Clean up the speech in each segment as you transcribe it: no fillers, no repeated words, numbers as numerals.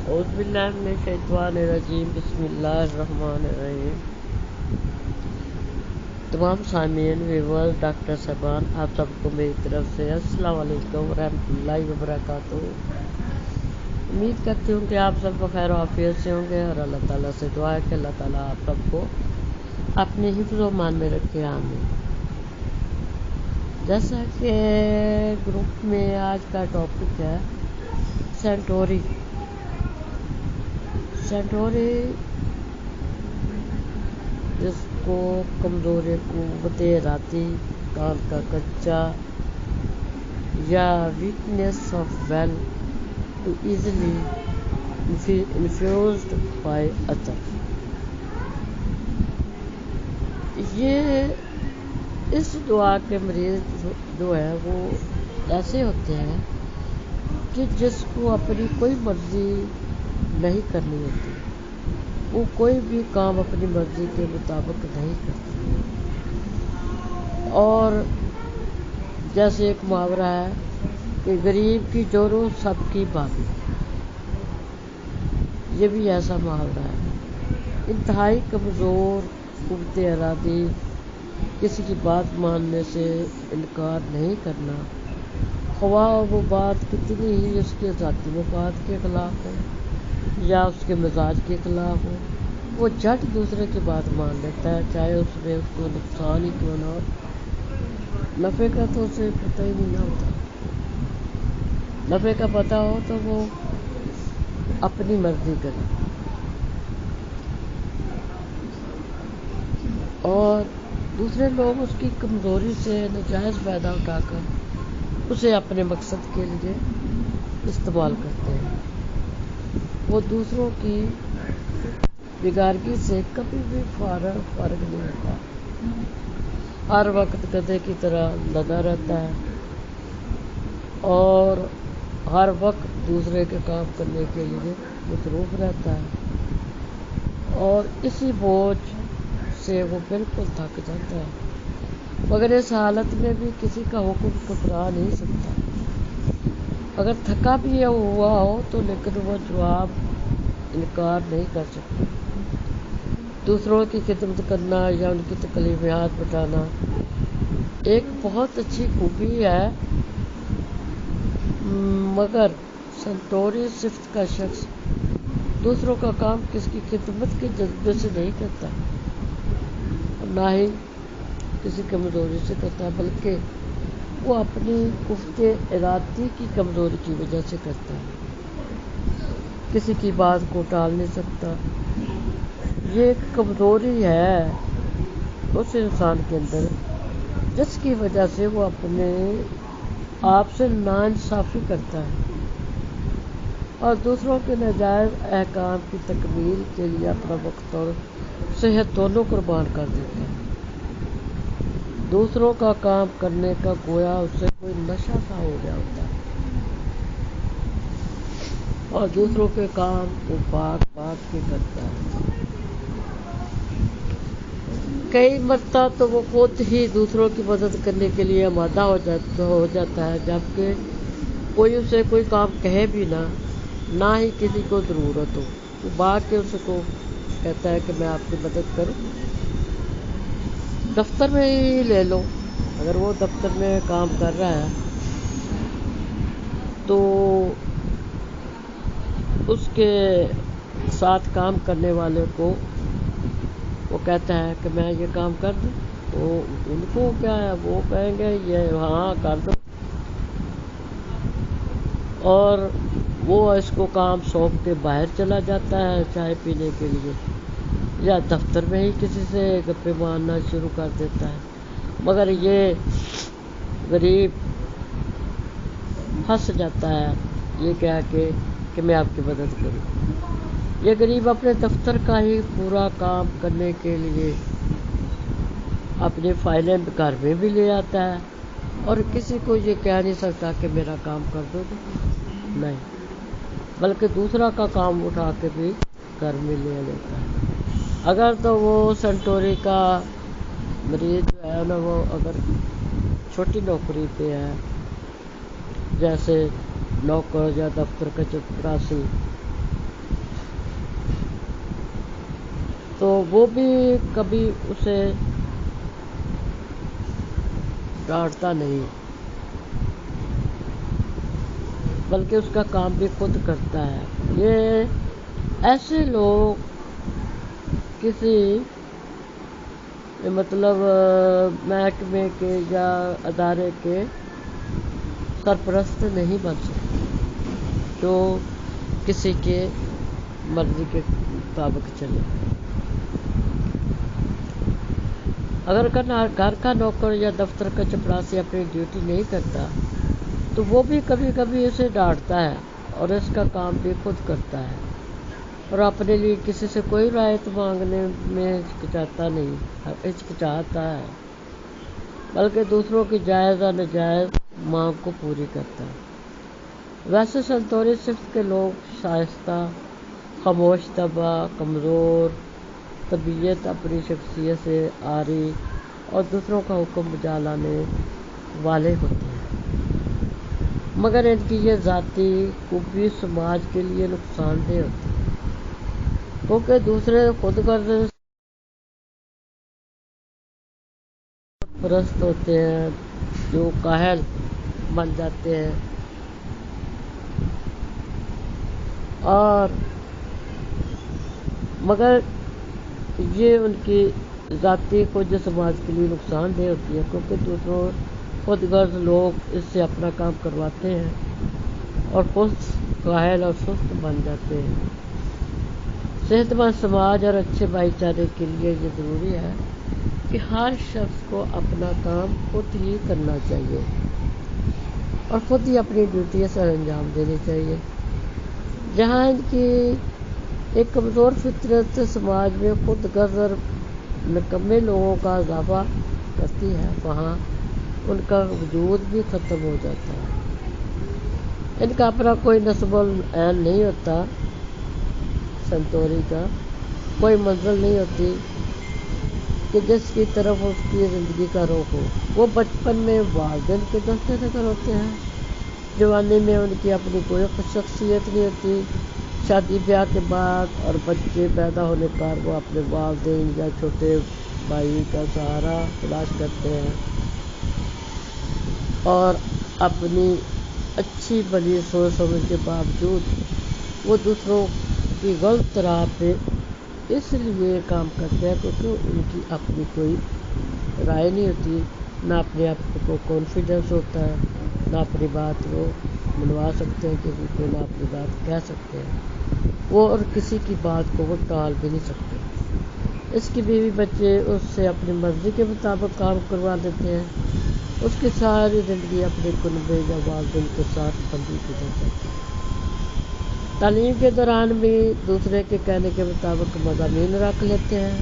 اعوذ باللہ من الشیطان الرجیم، بسم اللہ الرحمن الرحیم۔ تمام سامعین، ویورز، ڈاکٹر صاحبان، آپ سب کو میری طرف سے السلام علیکم ورحمۃ اللہ وبرکاتہ۔ امید کرتی ہوں کہ آپ سب بخیر و عافیت سے ہوں گے، اور اللہ تعالیٰ سے دعا ہے کہ اللہ تعالیٰ آپ سب کو اپنے حفظ و امان میں رکھے، آمین۔ جیسا کہ گروپ میں آج کا ٹاپک ہے سینٹوری۔ جس کو کمزور قوت ارادی، کان کا کچا، یا weakness of will to easily infused by other, یہ اس دعا کے مریض جو ہے وہ ایسے ہوتے ہیں کہ جس کو اپنی کوئی مرضی نہیں کرنی ہوتی، وہ کوئی بھی کام اپنی مرضی کے مطابق نہیں کرتے، اور جیسے ایک محاورہ ہے کہ غریب کی جورو سب کی بابی، یہ بھی ایسا محاورہ ہے۔ انتہائی کمزور قوت ارادی، کسی کی بات ماننے سے انکار نہیں کرنا، خواہ وہ بات کتنی ہی اس کے ذاتی مفاد کے خلاف ہو یا اس کے مزاج کے خلاف ہو، وہ جھٹ دوسرے کی بات مان لیتا ہے، چاہے اس میں اس کو نقصان ہی کیوں نہ ہو۔ نفع کا تو اسے پتہ ہی نہیں ہوتا، نفع کا پتہ ہو تو وہ اپنی مرضی کرے، اور دوسرے لوگ اس کی کمزوری سے ناجائز فائدہ اٹھا کر اسے اپنے مقصد کے لیے استعمال کرتے ہیں۔ وہ دوسروں کی بگاڑی سے کبھی بھی فارغ نہیں ہوتا، ہر وقت گدھے کی طرح لگا رہتا ہے، اور ہر وقت دوسرے کے کام کرنے کے لیے مصروف رہتا ہے، اور اسی بوجھ سے وہ بالکل تھک جاتا ہے، مگر اس حالت میں بھی کسی کا حکم ٹھکرا نہیں سکتا۔ اگر تھکا بھی ہوا ہو تو لیکن وہ جواب انکار نہیں کر سکتا۔ دوسروں کی خدمت کرنا یا ان کی تکلیف میں ہاتھ بٹانا ایک بہت اچھی خوبی ہے، مگر سینٹوری صفت کا شخص دوسروں کا کام کسی کی خدمت کے جذبے سے نہیں کرتا، نہ ہی کسی کمزوری سے کرتا، بلکہ وہ اپنی قوت ارادی کی کمزوری کی وجہ سے کرتا ہے۔ کسی کی بات کو ٹال نہیں سکتا، یہ ایک کمزوری ہے اس انسان کے اندر، جس کی وجہ سے وہ اپنے آپ سے ناانصافی کرتا ہے، اور دوسروں کے ناجائز احکام کی تکمیل کے لیے اپنا وقت اور صحت دونوں قربان کر دیتا ہے۔ دوسروں کا کام کرنے کا گویا اسے کوئی نشہ سا ہو گیا ہوتا ہے، اور دوسروں کے کام کو پاک کے کرتا ہے۔ کئی مرتبہ تو وہ خود ہی دوسروں کی مدد کرنے کے لیے آمادہ ہو جاتا ہے، جبکہ کوئی اسے کوئی کام کہے بھی نہ ہی کسی کو ضرورت ہو، وہ بھاگ کے اس کو کہتا ہے کہ میں آپ کی مدد کروں۔ دفتر میں ہی لے لو، اگر وہ دفتر میں کام کر رہا ہے تو اس کے ساتھ کام کرنے والے کو وہ کہتا ہے کہ میں یہ کام کر دوں، تو ان کو کیا ہے، وہ کہیں گے یہ ہاں کر دو، اور وہ اس کو کام سونپ کے باہر چلا جاتا ہے چائے پینے کے لیے، یا دفتر میں ہی کسی سے گپے مارنا شروع کر دیتا ہے، مگر یہ غریب پھنس جاتا ہے یہ کہہ کے کہ میں آپ کی مدد کروں۔ یہ غریب اپنے دفتر کا ہی پورا کام کرنے کے لیے اپنی فائلیں گھر میں بھی لے آتا ہے، اور کسی کو یہ کہہ نہیں سکتا کہ میرا کام کر دو گے، نہیں، بلکہ دوسرا کا کام اٹھا کے بھی گھر میں لے لیتا ہے۔ اگر تو وہ سینٹوری کا مریض جو ہے نا، وہ اگر چھوٹی نوکری پہ ہے، جیسے نوکر یا دفتر کا چپراسی، تو وہ بھی کبھی اسے ڈانٹتا نہیں، بلکہ اس کا کام بھی خود کرتا ہے۔ یہ ایسے لوگ کسی مطلب محکمے کے یا ادارے کے سرپرست نہیں بن سکتے جو کسی کے مرضی کے مطابق چلے۔ اگر گھر کا نوکر یا دفتر کا چپراسی اپنی ڈیوٹی نہیں کرتا تو وہ بھی کبھی کبھی اسے ڈانٹتا ہے اور اس کا کام بھی خود کرتا ہے، اور اپنے لیے کسی سے کوئی رعایت مانگنے میں ہچکچاتا ہے، بلکہ دوسروں کی جائز اور ناجائز مانگ کو پوری کرتا ہے۔ ویسے سنتوری صفت کے لوگ شائستہ، خاموش طبع، کمزور طبیعت، اپنی شخصیت سے عاری اور دوسروں کا حکم بجا لانے والے ہوتے ہیں، مگر ان کی یہ ذاتی خوبی سماج کے لیے نقصان دہ ہوتی ہے، کیونکہ دوسرے خود غرض پرست ہوتے ہیں جو کاہل بن جاتے ہیں اور مگر یہ ان کی ذاتی خود سماج کے لیے نقصان دہ ہوتی ہے، کیونکہ دوسروں خود غرض لوگ اس سے اپنا کام کرواتے ہیں اور خود کاہل اور سست بن جاتے ہیں۔ صحت مند سماج اور اچھے بھائی چارے کے لیے یہ ضروری ہے کہ ہر شخص کو اپنا کام خود ہی کرنا چاہیے اور خود ہی اپنی ڈیوٹی سر انجام دینی چاہیے۔ جہاں ان کی ایک کمزور فطرت سماج میں خود غرض اور نکمے لوگوں کا اضافہ کرتی ہے، وہاں ان کا وجود بھی ختم ہو جاتا ہے۔ ان کا اپنا کوئی نصب العین نہیں ہوتا، سنتوری کا کوئی منزل نہیں ہوتی کہ جس کی طرف اس کی زندگی کا رخ ہو۔ وہ بچپن میں والدین کے دستِ نظر ہوتے ہیں، جوانی میں ان کی اپنی کوئی شخصیت نہیں ہوتی، شادی بیاہ کے بعد اور بچے پیدا ہونے پر وہ اپنے والدین یا چھوٹے بھائی کا سہارا تلاش کرتے ہیں اور اپنی اچھی بھلی سوچ سمجھ کے باوجود وہ دوسروں کی غلط راہ پہ اس لیے کام کرتے ہیں کیونکہ ان کی اپنی کوئی رائے نہیں ہوتی، نہ اپنے آپ کو کانفیڈنس ہوتا ہے، نہ اپنی بات وہ منوا سکتے ہیں کسی کو، نہ اپنی بات کہہ سکتے ہیں وہ، اور کسی کی بات کو وہ ٹال بھی نہیں سکتے۔ اس کی بیوی بچے اس سے اپنی مرضی کے مطابق کام کروا دیتے ہیں، اس کی ساری زندگی اپنے کنبے یا والدین کے ساتھ بندی گزر جاتی ہے۔ تعلیم کے دوران بھی دوسرے کے کہنے کے مطابق مضامین رکھ لیتے ہیں،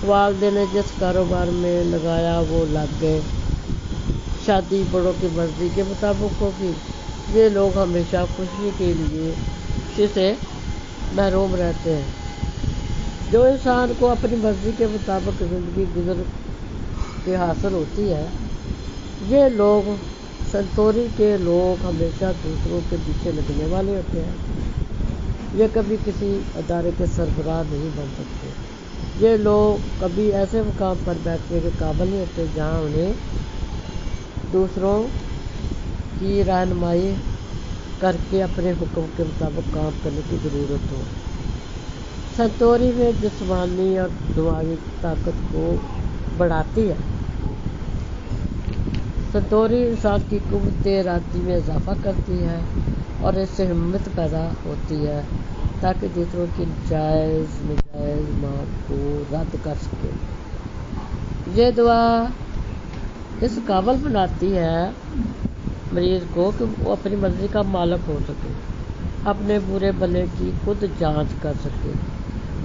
والدین نے جس کاروبار میں لگایا وہ لگ گئے، شادی بڑوں کی مرضی کے مطابق ہوگی۔ یہ لوگ ہمیشہ خوشی کے لیے خوشی سے محروم رہتے ہیں۔ جو انسان کو اپنی مرضی کے مطابق زندگی گزر کے حاصل ہوتی ہے، یہ لوگ سنتوری کے لوگ ہمیشہ دوسروں کے پیچھے لگنے والے ہوتے ہیں، یہ کبھی کسی ادارے کے سربراہ نہیں بن سکتے، یہ لوگ کبھی ایسے مقام پر بیٹھنے کے قابل نہیں ہوتے جہاں انہیں دوسروں کی رہنمائی کر کے اپنے حکم کے مطابق کام کرنے کی ضرورت ہو۔ سنتوری میں جسمانی اور دماغی طاقت کو بڑھاتی ہے۔ سنتوری انسان کی قوت ارادی میں اضافہ کرتی ہے اور اس سے ہمت پیدا ہوتی ہے تاکہ دوسروں کی جائز ناجائز مانگ کو رد کر سکے۔ یہ دعا اس قابل بناتی ہے مریض کو کہ وہ اپنی مرضی کا مالک ہو سکے، اپنے برے بھلے کی خود جانچ کر سکے۔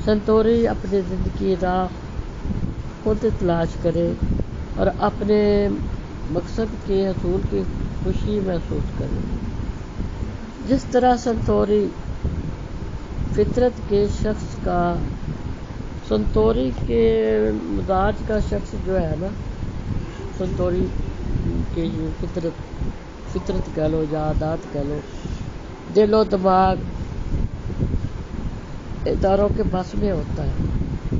سنتوری اپنی زندگی راہ خود تلاش کرے اور اپنے مقصد کے حصول کی خوشی محسوس کرے۔ جس طرح سنتوری فطرت کے شخص کا، سنتوری کے مزاج کا شخص جو ہے نا، سنتوری کے فطرت کہہ لو یا عادات کہہ لو، دل و دماغ اداروں کے بس میں ہوتا ہے،